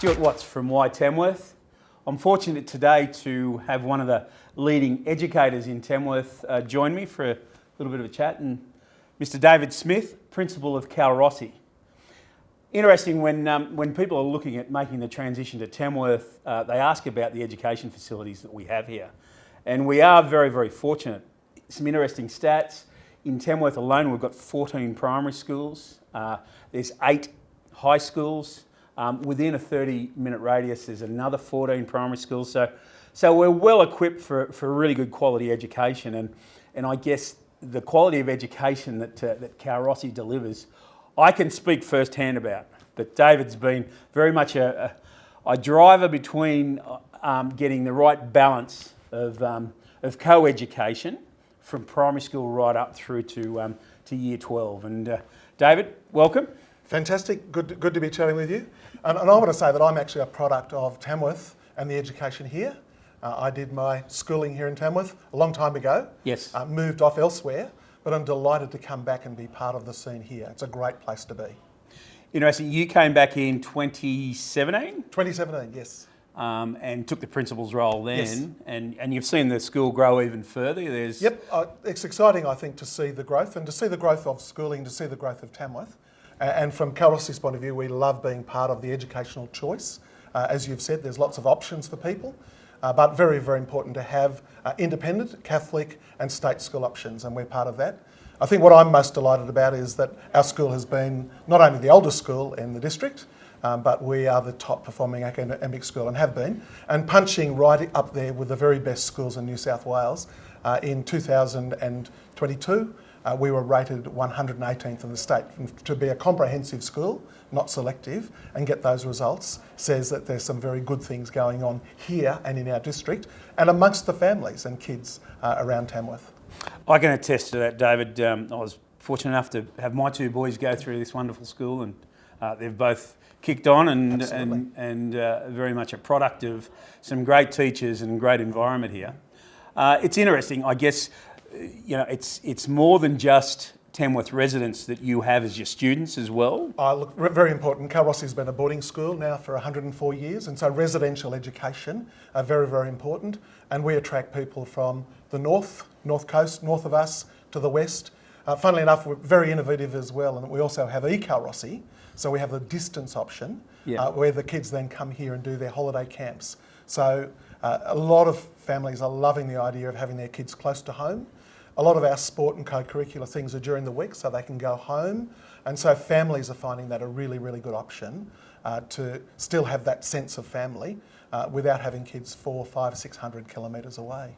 Stuart Watts from Tamworth. I'm fortunate today to have one of the leading educators in Tamworth join me for a little bit of a chat, and Mr. David Smith, Principal of Calrossy. Interesting, when people are looking at making the transition to Tamworth, they ask about the education facilities that we have here. And we are very, very fortunate. Some interesting stats. In Tamworth alone, we've got 14 primary schools. There's 8 high schools. Within a 30-minute radius, there's another 14 primary schools. So we're well equipped for a really good quality education. And I guess the quality of education that Calrossy delivers, I can speak firsthand about. But David's been very much a driver between getting the right balance of co-education from primary school right up through to year 12. And David, welcome. Fantastic, good to be chatting with you. And I want to say that I'm actually a product of Tamworth and the education here. I did my schooling here in Tamworth a long time ago. Yes. Moved off elsewhere, but I'm delighted to come back and be part of the scene here. It's a great place to be. Interesting, you came back in 2017? 2017, yes. And took the principal's role then, Yes. and you've seen the school grow even further. Yep, it's exciting, I think, to see the growth, and to see the growth of schooling, to see the growth of Tamworth. And from Calrossy's point of view, we love being part of the educational choice. As you've said, there's lots of options for people, but very, very important to have independent, Catholic and state school options, and we're part of that. I think what I'm most delighted about is that our school has been not only the oldest school in the district, but we are the top performing academic school and have been, and punching right up there with the very best schools in New South Wales. In 2022, we were rated 118th in the state. To be a comprehensive school, not selective, and get those results says that there's some very good things going on here and in our district and amongst the families and kids around Tamworth. I can attest to that, David. I was fortunate enough to have my 2 boys go through this wonderful school, and they've both kicked on and very much a product of some great teachers and great environment here. It's interesting, I guess. It's more than just Tamworth residents that you have as your students as well. Look, very important. Calrossy's been a boarding school now for 104 years, and so residential education are very, very important. And we attract people from the north coast, north of us, to the west. Funnily enough, we're very innovative as well, and we also have e-Calrossy, so we have the distance option, where the kids then come here and do their holiday camps. So a lot of families are loving the idea of having their kids close to home. A lot of our sport and co-curricular things are during the week, so they can go home. And so families are finding that a really, really good option to still have that sense of family without having kids 400, 500, 600 kilometres away.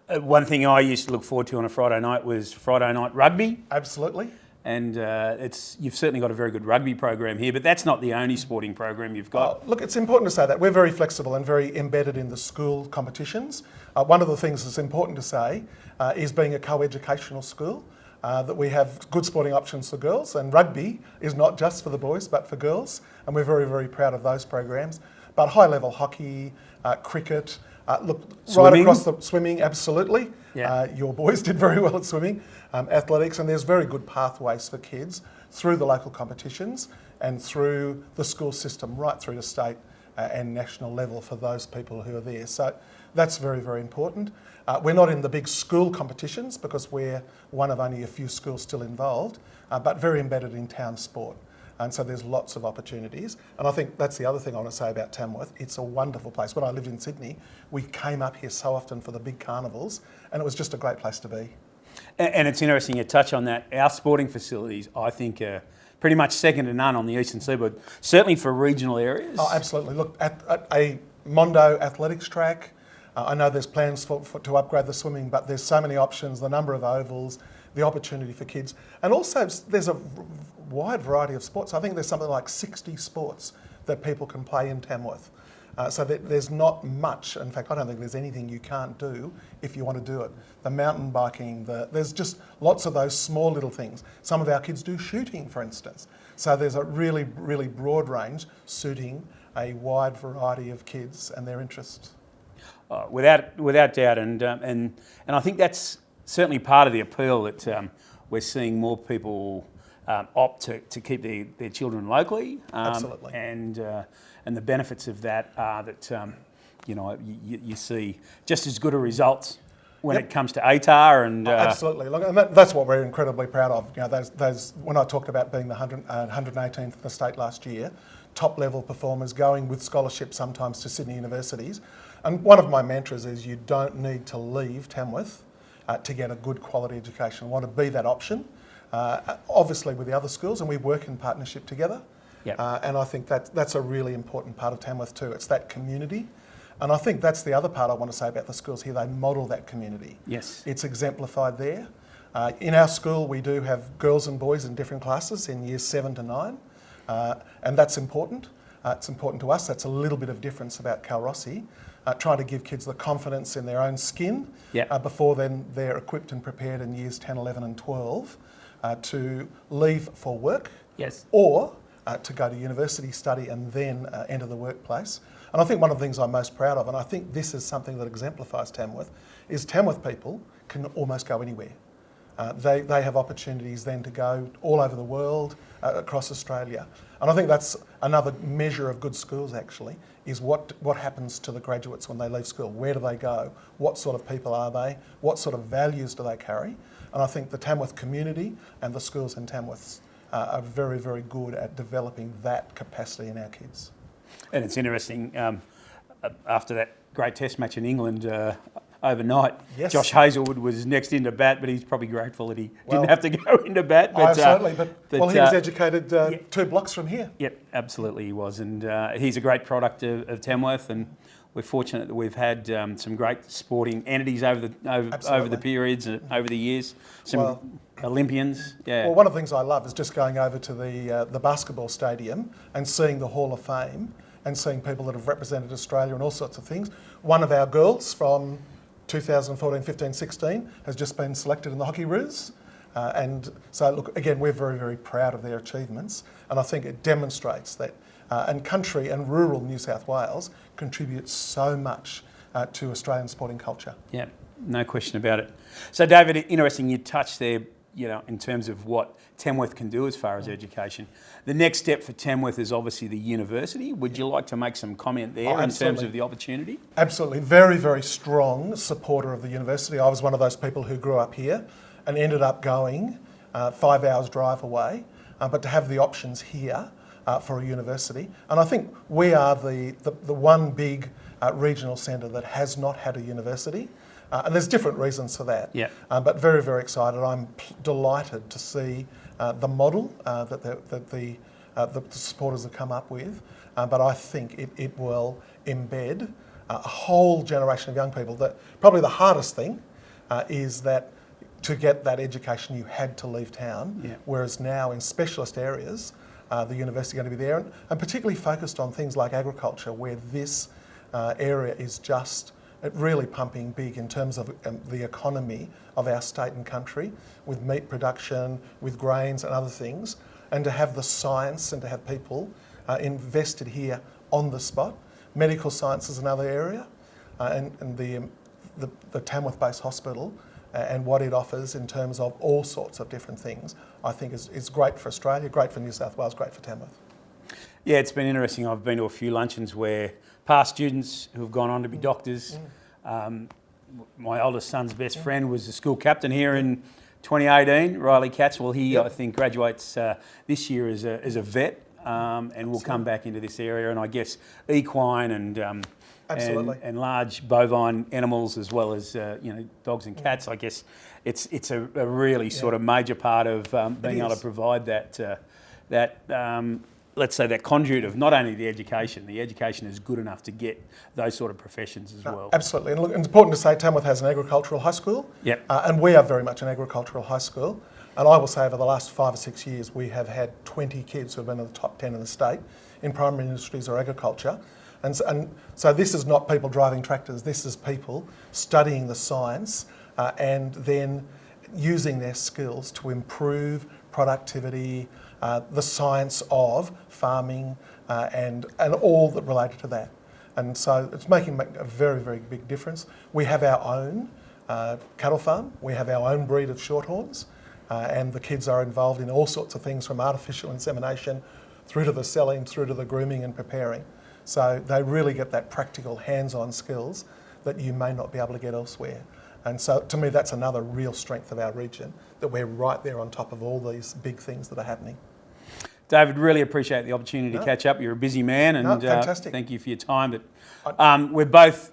One thing I used to look forward to on a Friday night was Friday night rugby. Absolutely. And you've certainly got a very good rugby program here, but that's not the only sporting program you've got. Look, it's important to say that we're very flexible and very embedded in the school competitions. One of the things that's important to say is being a co-educational school, that we have good sporting options for girls, and rugby is not just for the boys but for girls, and we're very, very proud of those programs. But high-level hockey, cricket, right across the swimming, absolutely. Yeah. Your boys did very well at swimming, athletics, and there's very good pathways for kids through the local competitions and through the school system, right through to state and national level for those people who are there. So that's very, very important. We're not in the big school competitions because we're one of only a few schools still involved, but very embedded in town sport. And so there's lots of opportunities. And I think that's the other thing I want to say about Tamworth. It's a wonderful place. When I lived in Sydney, we came up here so often for the big carnivals, and it was just a great place to be. And it's interesting you touch on that. Our sporting facilities, I think, are pretty much second to none on the eastern seaboard, certainly for regional areas. Oh, absolutely. Look, at a Mondo athletics track, I know there's plans to upgrade the swimming, but there's so many options, the number of ovals, the opportunity for kids. And also there's a wide variety of sports. I think there's something like 60 sports that people can play in Tamworth. So there's not much. In fact, I don't think there's anything you can't do if you want to do it. The mountain biking, there's just lots of those small little things. Some of our kids do shooting, for instance. So there's a really, really broad range suiting a wide variety of kids and their interests. Without doubt, and I think that's certainly part of the appeal that we're seeing more people opt to keep their children locally. Absolutely. And the benefits of that are that you see just as good a results when it comes to ATAR and absolutely. Look, and that's what we're incredibly proud of. Those when I talked about being the 118th in the state last year, top level performers going with scholarships sometimes to Sydney universities. And one of my mantras is you don't need to leave Tamworth to get a good quality education. I want to be that option, obviously with the other schools, and we work in partnership together. Yep. And I think that's a really important part of Tamworth too. It's that community. And I think that's the other part I want to say about the schools here. They model that community. Yes. It's exemplified there. In our school, we do have girls and boys in different classes in years 7 to 9. And that's important. It's important to us. That's a little bit of difference about Calrossy. Trying to give kids the confidence in their own skin before then they're equipped and prepared in years 10, 11 and 12 to leave for work or to go to university, study and then enter the workplace. And I think one of the things I'm most proud of, and I think this is something that exemplifies Tamworth, is Tamworth people can almost go anywhere. They have opportunities then to go all over the world, across Australia. And I think that's another measure of good schools actually, is what happens to the graduates when they leave school. Where do they go? What sort of people are they? What sort of values do they carry? And I think the Tamworth community and the schools in Tamworth are very, very good at developing that capacity in our kids. And it's interesting, after that great test match in England overnight, Josh Hazelwood was next into bat, but he's probably grateful that he didn't have to go into bat. But, certainly, but he was educated 2 blocks from here. Yep, absolutely he was. And he's a great product of Tamworth, and we're fortunate that we've had some great sporting entities over the periods, over the years. Some Olympians, Well, one of the things I love is just going over to the basketball stadium and seeing the Hall of Fame and seeing people that have represented Australia and all sorts of things. One of our girls from 2014, 15, 16 has just been selected in the Hockey Roos. And so, look, again, we're very, very proud of their achievements. And I think it demonstrates that and country and rural New South Wales contributes so much to Australian sporting culture. Yeah, no question about it. So, David, interesting you touched there, in terms of what Tamworth can do as far as education. The next step for Tamworth is obviously the university. Would you like to make some comment there in terms of the opportunity? Absolutely. Very, very strong supporter of the university. I was one of those people who grew up here and ended up going 5 hours drive away, but to have the options here for a university. And I think we are the one big regional centre that has not had a university. And there's different reasons for that. Yeah. But very, very excited. I'm delighted to see the model that the supporters have come up with. But I think it will embed a whole generation of young people. That probably the hardest thing is that to get that education you had to leave town, whereas now in specialist areas, the university is going to be there, and particularly focused on things like agriculture, where this area is just really pumping big in terms of the economy of our state and country, with meat production, with grains and other things, and to have the science and to have people invested here on the spot. Medical science is another area, and the Tamworth-based hospital and what it offers in terms of all sorts of different things, I think is great for Australia, great for New South Wales, great for Tamworth. Yeah, it's been interesting. I've been to a few luncheons where past students who have gone on to be doctors. My oldest son's best friend was the school captain here in 2018, Riley Katz. Well, he, I think, graduates this year as a vet and will come back into this area. And I guess equine and large bovine animals, as well as dogs and cats. I guess it's a really sort of major part of being able to provide that let's say that conduit of not only the education is good enough to get those sort of professions as well. Absolutely. And look, it's important to say Tamworth has an agricultural high school. Yep. And we are very much an agricultural high school. And I will say over the last 5 or 6 years, we have had 20 kids who have been in the top 10 in the state in primary industries or agriculture. And so this is not people driving tractors, this is people studying the science and then using their skills to improve productivity, the science of farming and all that related to that. And so it's making a very, very big difference. We have our own cattle farm, we have our own breed of shorthorns, and the kids are involved in all sorts of things from artificial insemination through to the selling, through to the grooming and preparing. So they really get that practical hands-on skills that you may not be able to get elsewhere. And so to me, that's another real strength of our region, that we're right there on top of all these big things that are happening. David, really appreciate the opportunity to catch up. You're a busy man, and fantastic. Thank you for your time. But we're both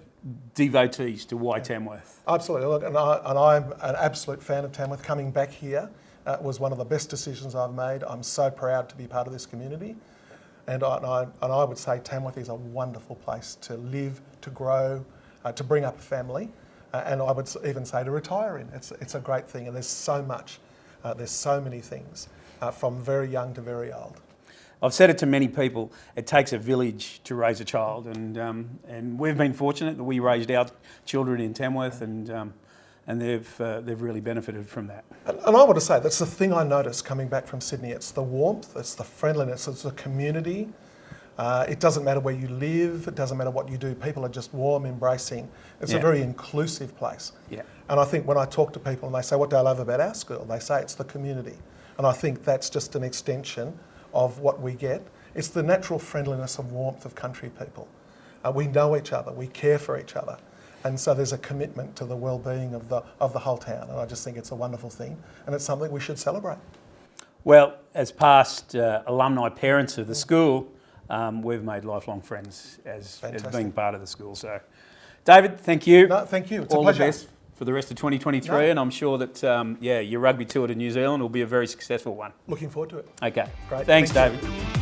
devotees to why Tamworth. Absolutely, look, and I'm an absolute fan of Tamworth. Coming back here was one of the best decisions I've made. I'm so proud to be part of this community, and I would say Tamworth is a wonderful place to live, to grow, to bring up a family, and I would even say to retire in. It's a great thing, and there's so much, there's so many things, from very young to very old. I've said it to many people, it takes a village to raise a child, and we've been fortunate that we raised our children in Tamworth, and they've really benefited from that. And I want to say, that's the thing I noticed coming back from Sydney. It's the warmth, it's the friendliness, it's the community. It doesn't matter where you live, it doesn't matter what you do, people are just warm, embracing. It's a very inclusive place. Yeah. And I think when I talk to people and they say, what do I love about our school? They say it's the community. And I think that's just an extension of what we get. It's the natural friendliness and warmth of country people. We know each other, we care for each other. And so there's a commitment to the well-being of the whole town. And I just think it's a wonderful thing. And it's something we should celebrate. Well, as past alumni parents of the school, we've made lifelong friends as being part of the school. So, David, thank you. No, thank you. It's all a pleasure. the best for the rest of 2023, and I'm sure that your rugby tour to New Zealand will be a very successful one. Looking forward to it. Okay. Great. Thanks, Thank you. David.